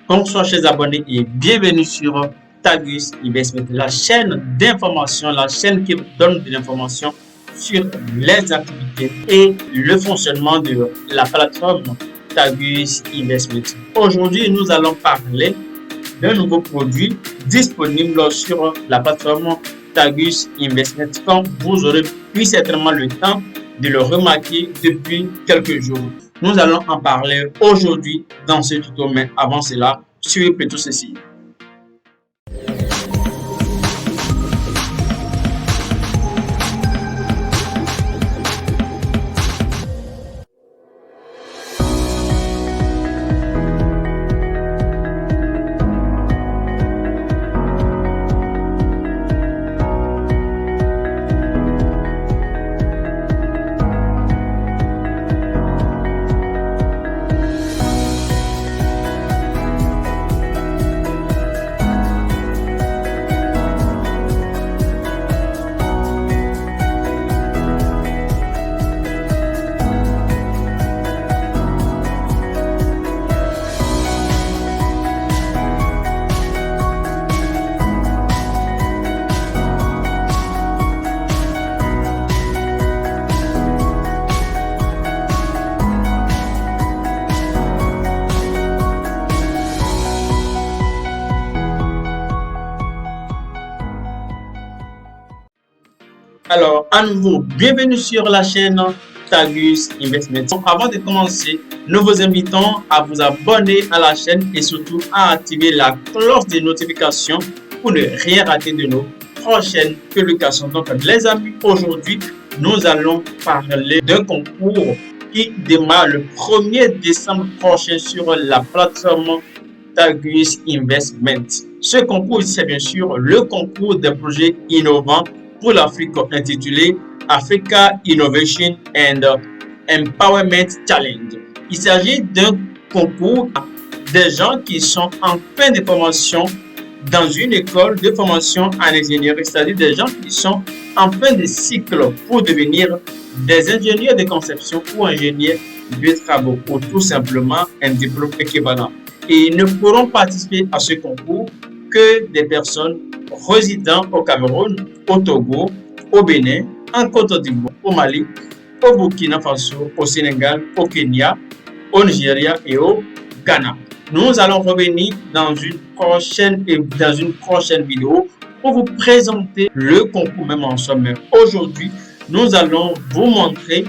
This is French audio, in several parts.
Bonsoir chers abonnés et bienvenue sur Tagus Investment, la chaîne d'information, la chaîne qui vous donne de l'information sur les activités et le fonctionnement de la plateforme Tagus Investment. Aujourd'hui, nous allons parler d'un nouveau produit disponible sur la plateforme Tagus Investment, comme vous aurez eu certainement le temps de le remarquer depuis quelques jours. Nous allons en parler aujourd'hui dans ce tuto, mais avant cela, suivez plutôt ceci. Alors, à nouveau, bienvenue sur la chaîne Tagus Investment. Avant de commencer, nous vous invitons à vous abonner à la chaîne et surtout à activer la cloche de notification pour ne rien rater de nos prochaines publications. Donc, les amis, aujourd'hui, nous allons parler d'un concours qui démarre le 1er décembre prochain sur la plateforme Tagus Investment. Ce concours, c'est bien sûr le concours des projets innovants pour l'Afrique intitulé Africa Innovation and Empowerment Challenge. Il s'agit d'un concours des gens qui sont en fin de formation dans une école de formation en ingénierie, c'est-à-dire des gens qui sont en fin de cycle pour devenir des ingénieurs de conception ou ingénieurs de travaux ou tout simplement un diplôme équivalent. Et ils ne pourront participer à ce concours que des personnes résidant au Cameroun, au Togo, au Bénin, en Côte d'Ivoire, au Mali, au Burkina Faso, au Sénégal, au Kenya, au Nigeria et au Ghana. Nous allons revenir dans une prochaine vidéo pour vous présenter le concours même en somme. Aujourd'hui, nous allons vous montrer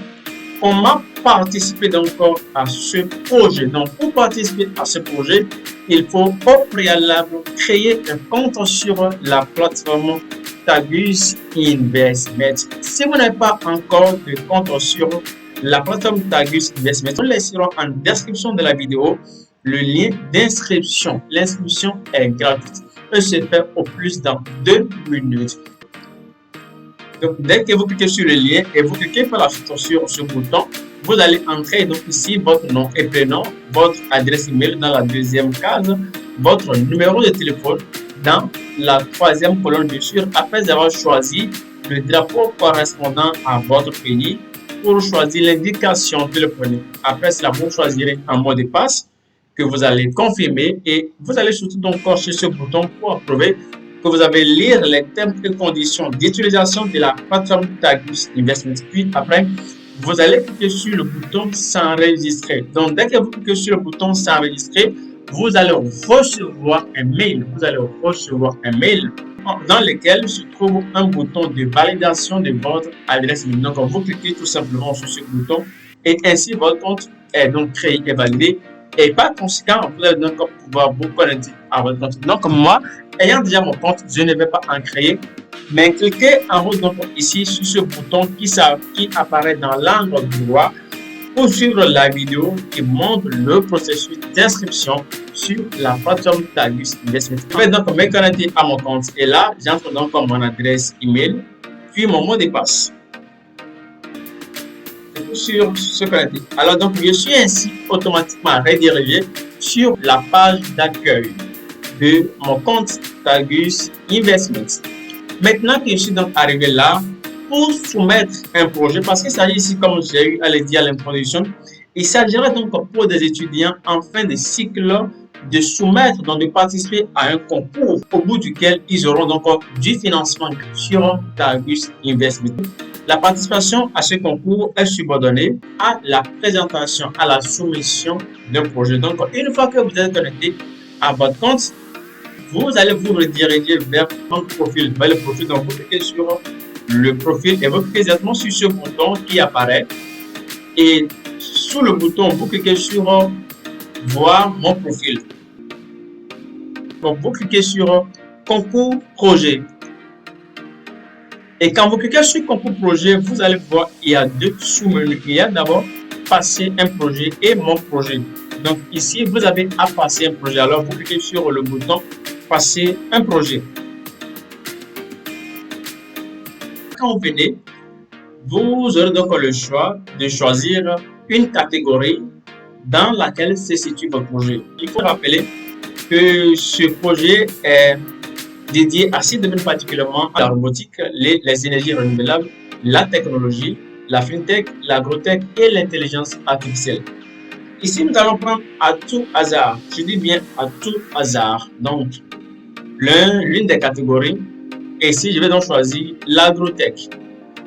comment participer encore à ce projet. Donc, pour participer à ce projet, il faut au préalable créer un compte sur la plateforme Tagus Investment. Si vous n'avez pas encore de compte sur la plateforme Tagus Investment, nous laisserons en description de la vidéo le lien d'inscription. L'inscription est gratuite et se fait au plus dans 2 minutes. Donc, dès que vous cliquez sur le lien et vous cliquez par la suite sur ce bouton, vous allez entrer donc ici votre nom et prénom, votre adresse email dans la deuxième case, votre numéro de téléphone dans la troisième colonne dessus, après avoir choisi le drapeau correspondant à votre pays pour choisir l'indication téléphonique. Après cela, vous choisirez un mot de passe que vous allez confirmer et vous allez surtout donc cocher ce bouton pour approuver que vous avez lire les termes et conditions d'utilisation de la plateforme Tagus Investment. Puis après, vous allez cliquer sur le bouton s'enregistrer. Donc, dès que vous cliquez sur le bouton s'enregistrer, vous allez recevoir un mail. Vous allez recevoir un mail dans lequel se trouve un bouton de validation de votre adresse email. Donc, vous cliquez tout simplement sur ce bouton et ainsi votre compte est donc créé et validé. Et par conséquent, vous allez donc pouvoir vous connecter à votre compte. Donc, moi, ayant déjà mon compte, je ne vais pas en créer. Mais cliquez en haut donc ici sur ce bouton qui apparaît dans l'angle droit pour suivre la vidéo qui montre le processus d'inscription sur la plateforme Tagus Investment. Je vais donc me connecter à mon compte et là, j'entre donc mon adresse email puis mon mot de passe. Sur se connecter. Alors donc, je suis ainsi automatiquement redirigé sur la page d'accueil de mon compte Tagus Investment. Maintenant que je suis donc arrivé là, pour soumettre un projet, parce qu'il s'agit ici, comme j'ai eu à le dire à l'introduction, il s'agira donc pour des étudiants en fin de cycle de soumettre, donc de participer à un concours au bout duquel ils auront donc du financement sur Targus Investment. La participation à ce concours est subordonnée à la présentation, à la soumission d'un projet. Donc, une fois que vous êtes connecté à votre compte, vous allez vous rediriger vers votre profil. Vers le profil, donc vous cliquez sur le profil et vous cliquez exactement sur ce bouton qui apparaît. Et sous le bouton, vous cliquez sur voir mon profil. Donc, vous cliquez sur concours projet. Et quand vous cliquez sur concours projet, vous allez voir il y a deux sous-menus. Il y a d'abord passer un projet et mon projet. Donc ici, vous avez à passer un projet. Alors, vous cliquez sur le bouton passer un projet. Quand vous venez, vous aurez donc le choix de choisir une catégorie dans laquelle se situe votre projet. Il faut rappeler que ce projet est dédié à 6 domaines particulièrement la robotique, les énergies renouvelables, la technologie, la fintech, l'agrotech et l'intelligence artificielle. Ici, nous allons prendre à tout hasard, je dis bien à tout hasard, donc l'une des catégories. Et ici, je vais donc choisir l'agrotech.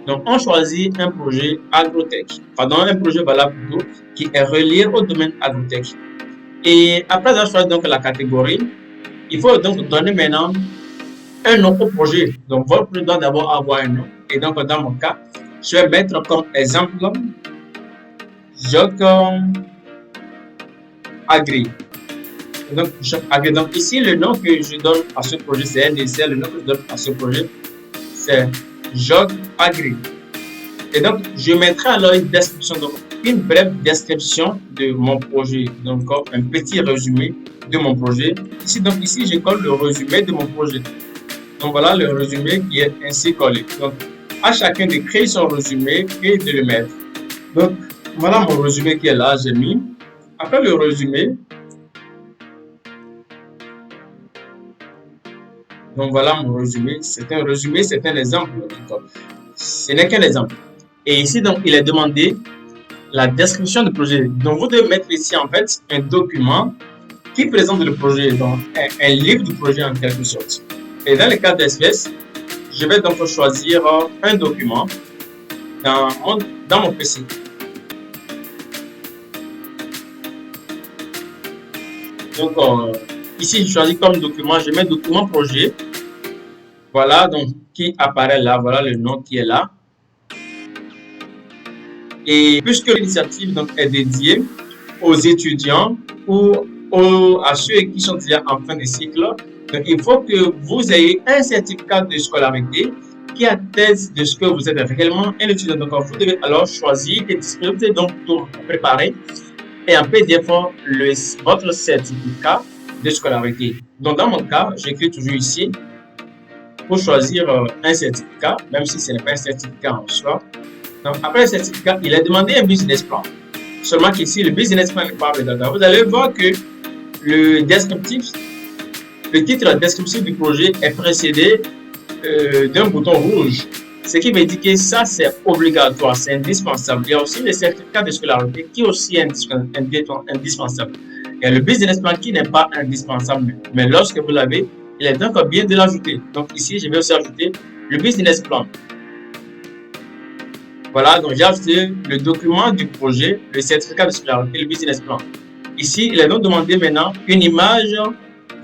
Donc, on choisit un projet agrotech, pardon, un projet valable plutôt, qui est relié au domaine agrotech. Et après avoir choisi donc la catégorie, il faut donc donner maintenant un nom au projet. Donc, votre projet doit d'abord avoir un nom. Et donc, dans mon cas, je vais mettre comme exemple Joc Agri. Donc, Joc Agri. Donc, ici, le nom que je donne à ce projet, c'est le nom que je donne à ce projet, c'est Joc Agri. Et donc, je mettrai alors une description, donc une brève description de mon projet. Donc, un petit résumé de mon projet. Ici, je colle le résumé de mon projet. Donc, voilà le résumé qui est ainsi collé. Donc, à chacun de créer son résumé et de le mettre. Donc, voilà mon résumé qui est là, j'ai mis. Après le résumé, donc voilà mon résumé. C'est un résumé, c'est un exemple. Ce n'est qu'un exemple. Et ici, donc, il est demandé la description du projet. Donc, vous devez mettre ici, en fait, un document qui présente le projet, donc un livre du projet en quelque sorte. Et dans le cas d'espèce, je vais donc choisir un document dans mon PC. Donc, ici, je choisis comme document, je mets document projet. Voilà, donc, qui apparaît là, voilà le nom qui est là. Et puisque l'initiative est dédiée aux étudiants ou à ceux qui sont déjà en fin de cycle, donc il faut que vous ayez un certificat de scolarité qui atteste de ce que vous êtes réellement un étudiant. Donc, vous devez alors choisir et distribuer donc tout préparer et en PDF votre certificat de scolarité. Donc, dans mon cas, j'écris toujours ici pour choisir un certificat, même si ce n'est pas un certificat en soi. Donc, après le certificat, il est demandé un business plan. Seulement qu'ici, le business plan n'est pas obligatoire. Vous allez voir que le titre descriptif du projet est précédé d'un bouton rouge. Ce qui veut dire que ça, c'est obligatoire, c'est indispensable. Il y a aussi le certificat de scolarité qui est aussi indispensable. Il y a le business plan qui n'est pas indispensable. Mais lorsque vous l'avez, il est donc bien de l'ajouter. Donc ici, je vais aussi ajouter le business plan. Voilà, donc j'ai ajouté le document du projet, le certificat de scolarité, le business plan. Ici, il est donc demandé maintenant une image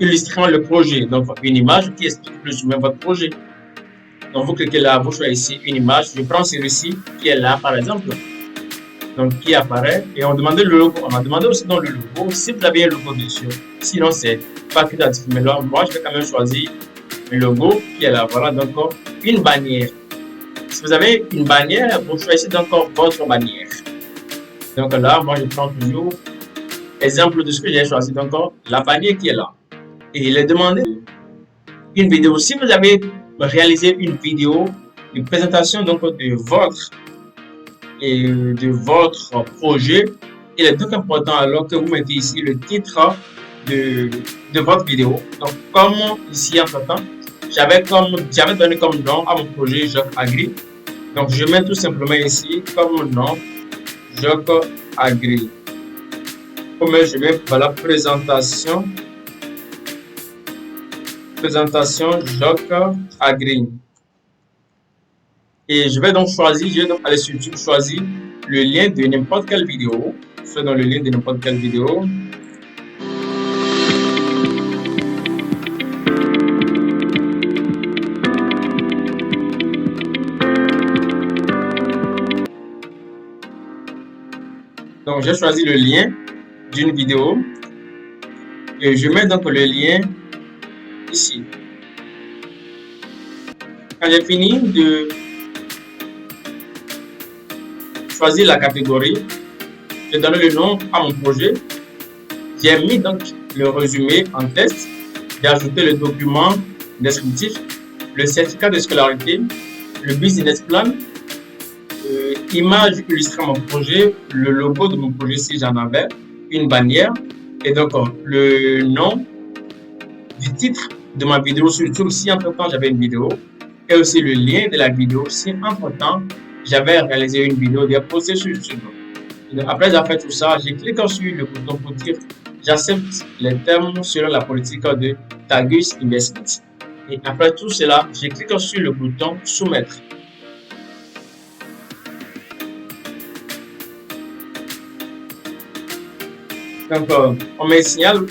illustrant le projet. Donc, une image qui explique plus ou moins votre projet. Donc, vous cliquez là, vous choisissez une image. Je prends celui-ci qui est là, par exemple. Donc, qui apparaît. Et on demande le logo. On m'a demandé aussi dans le logo, si vous avez un logo, bien sûr. Sinon, c'est pas créatif. Mais là, moi, je vais quand même choisir le logo qui est là. Voilà, donc, une bannière. Si vous avez une bannière, vous choisissez donc votre bannière. Donc là, moi, je prends toujours exemple de ce que j'ai choisi. Donc, la bannière qui est là. Et il est demandé une vidéo. Si vous avez réalisé une vidéo, une présentation donc de votre projet, il est donc important alors que vous mettez ici le titre de votre vidéo. Donc, comme ici en temps, j'avais donné comme nom à mon projet Joc Agri. Donc, je mets tout simplement ici comme nom Joc Agri. Comme je mets voilà présentation Joc Agri. Et je vais donc aller sur YouTube, choisir le lien de n'importe quelle vidéo. Je fais dans le lien de n'importe quelle vidéo. Donc, j'ai choisi le lien d'une vidéo et je mets donc le lien ici. Quand j'ai fini de choisir la catégorie, j'ai donné le nom à mon projet. J'ai mis donc le résumé en test. J'ai ajouté le document descriptif, le certificat de scolarité, le business plan, image illustrant mon projet, le logo de mon projet si j'en avais, une bannière et donc le nom du titre de ma vidéo sur YouTube si entre temps j'avais une vidéo et aussi le lien de la vidéo si entre temps j'avais réalisé une vidéo et postée sur YouTube. Après avoir fait tout ça, j'ai cliqué sur le bouton pour dire j'accepte les termes selon la politique de Tagus Investment. Et après tout cela, j'ai cliqué sur le bouton soumettre. Donc, on me signale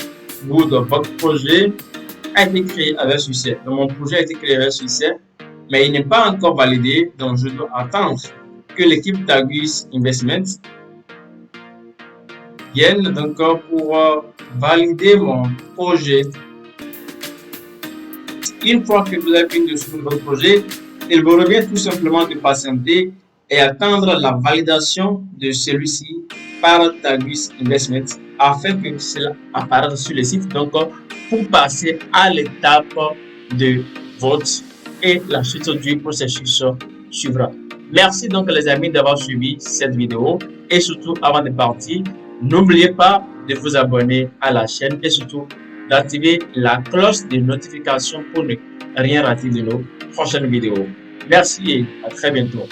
good, votre projet a été créé avec succès. Donc, mon projet a été créé avec succès, mais il n'est pas encore validé. Donc, je dois attendre que l'équipe Tagus Investment vienne donc pour valider mon projet. Une fois que vous avez fini de soumettre votre projet, il vous revient tout simplement de patienter et attendre la validation de celui-ci par Tagus Investment afin que cela apparaisse sur le site. Donc, pour passer à l'étape de vote et la suite du processus suivra. Merci donc les amis d'avoir suivi cette vidéo et surtout avant de partir, n'oubliez pas de vous abonner à la chaîne et surtout d'activer la cloche de notification pour ne rien rater de nos prochaines vidéos. Merci et à très bientôt.